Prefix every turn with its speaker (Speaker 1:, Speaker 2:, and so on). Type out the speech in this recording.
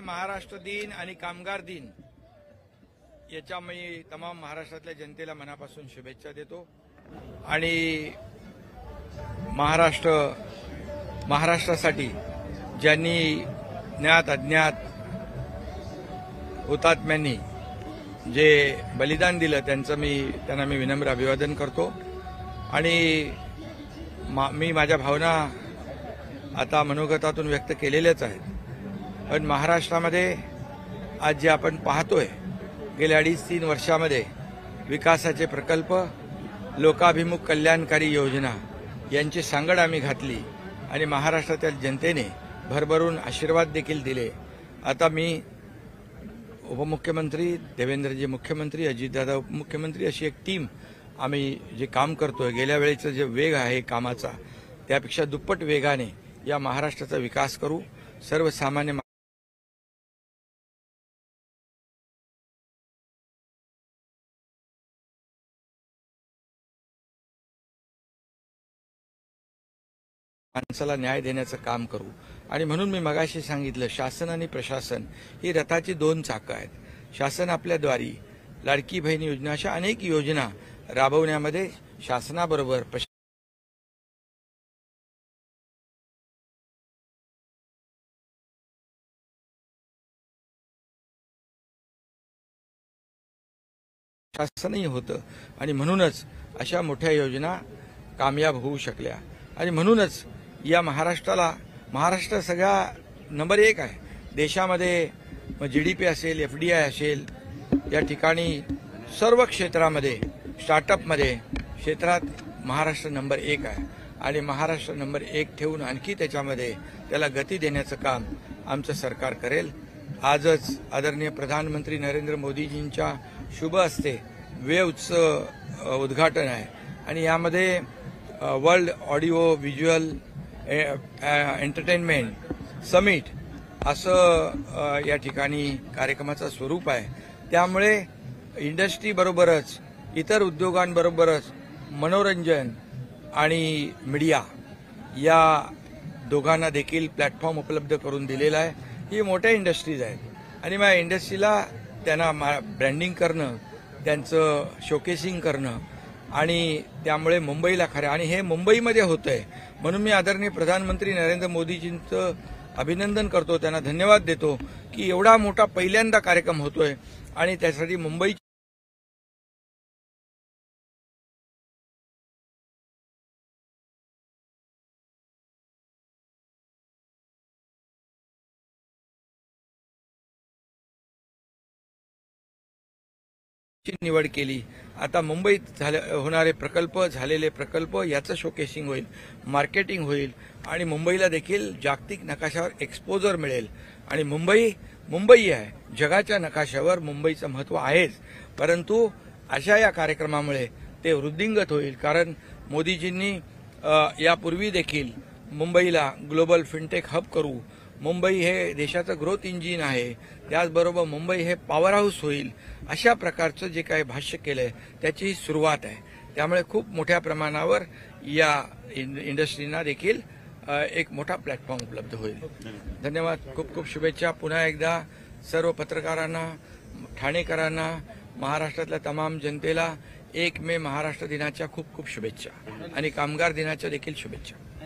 Speaker 1: महाराष्ट्र दिन आणि कामगार दिन याच्या मी तमाम महाराष्ट्रातल्या जनतेला मनापासून शुभेच्छा देतो आणि महाराष्ट्रासाठी ज्यांनी ज्ञात अज्ञात हुतात्म्यांनी जे बलिदान दिलं त्यांना मी विनम्र अभिवादन करतो आणि मी माझ्या भावना आता मनोगतातून व्यक्त केलेल्याच आहेत। पण महाराष्ट्रामध्ये आज जे आपण पाहतोय गेल्या 2.5-3 वर्षामध्ये विकासाचे प्रकल्प, लोकाभिमुख कल्याणकारी योजना यांची सांगड आम्ही घातली आणि महाराष्ट्रातील जनतेने भरभरून आशीर्वाद देखील दिले। आता मी उपमुख्यमंत्री, देवेंद्रजी मुख्यमंत्री, अजितदादा उपमुख्यमंत्री अशी एक टीम आम्ही जे काम करतोय, गेल्या वेळेचा जे वेग आहे कामाचा त्यापेक्षा दुप्पट वेगाने या महाराष्ट्राचा विकास करू। सर्वसामान्य माणसाला न्याय देण्याचं काम करू आणि म्हणून मी मगाशी सांगितलं, शासन आणि प्रशासन ही रथाची 2 चाकं आहेत। शासन आपल्याद्वारे लाडकी बहीण योजना अशा अनेक योजना राबवण्यामध्ये शासनाबरोबर शासनही होतं आणि म्हणूनच अशा मोठ्या योजना कामयाब होऊ शकल्या आणि म्हणूनच या महाराष्ट्र सगळा नंबर 1 आहे देशामध्ये। GDP असेल, FDI असेल, या ठिकाणी सर्व क्षेत्रामध्ये, स्टार्टअपमध्ये क्षेत्रात महाराष्ट्र नंबर 1 आहे आणि महाराष्ट्र नंबर 1 ठेवून आणखी त्याच्यामध्ये त्याला गती देण्याचं काम आमचं सरकार करेल। आजच आदरणीय प्रधानमंत्री नरेंद्र मोदीजींच्या शुभ हस्ते वेव्हचं उद्घाटन आहे आणि यामध्ये world audio visual entertainment summit असं या ठिकाणी कार्यक्रमाचं स्वरूप आहे। त्यामुळे इंडस्ट्री बरोबरच इतर उद्योगांबरोबरच मनोरंजन आणि मीडिया या दोघांना देखील प्लॅटफॉर्म उपलब्ध करून दिलेला आहे। ही मोठ्या इंडस्ट्रीज आहेत आणि मग इंडस्ट्रीला त्यांना ब्रँडिंग करणं, त्यांचं शोकेसिंग करणं आणि त्यामुळे मुंबईला खरं आणि हे मुंबईमध्ये होतंय म्हणून मी आदरणीय प्रधानमंत्री नरेंद्र मोदीजींचं अभिनंदन करतो, त्यांना धन्यवाद देतो की एवढा मोठा पहिल्यांदा कार्यक्रम होतोय आणि त्यासाठी मुंबई निवड केली। आता मुंबईत होणारे प्रकल्प, झालेले प्रकल्प याचं शोकेसिंग होईल, मार्केटिंग होईल आणि मुंबईला देखील जागतिक नकाशावर एक्सपोजर मिळेल आणि मुंबई आहे जगाच्या नकाशावर, मुंबईचं महत्त्व आहेच, परंतु अशा या कार्यक्रमामुळे ते वृद्धिंगत होईल। कारण मोदीजींनी यापूर्वी देखील मुंबईला ग्लोबल फिनटेक हब करू, मुंबई हे देशाचं ग्रोथ इंजिन आहे, त्याचबरोबर मुंबई हे पॉवर हाऊस होईल, अशा प्रकारचं जे काही भाष्य केलंय त्याची ही सुरुवात आहे। त्यामुळे खूप मोठ्या प्रमाणावर या इंडस्ट्रीना देखील एक मोठा प्लॅटफॉर्म उपलब्ध होईल। धन्यवाद, खूप खूप शुभेच्छा पुन्हा एकदा सर्व पत्रकारांना, ठाणेकरांना, महाराष्ट्रातल्या तमाम जनतेला 1 मे महाराष्ट्र दिनाच्या खूप खूप शुभेच्छा आणि कामगार दिनाच्या देखील शुभेच्छा।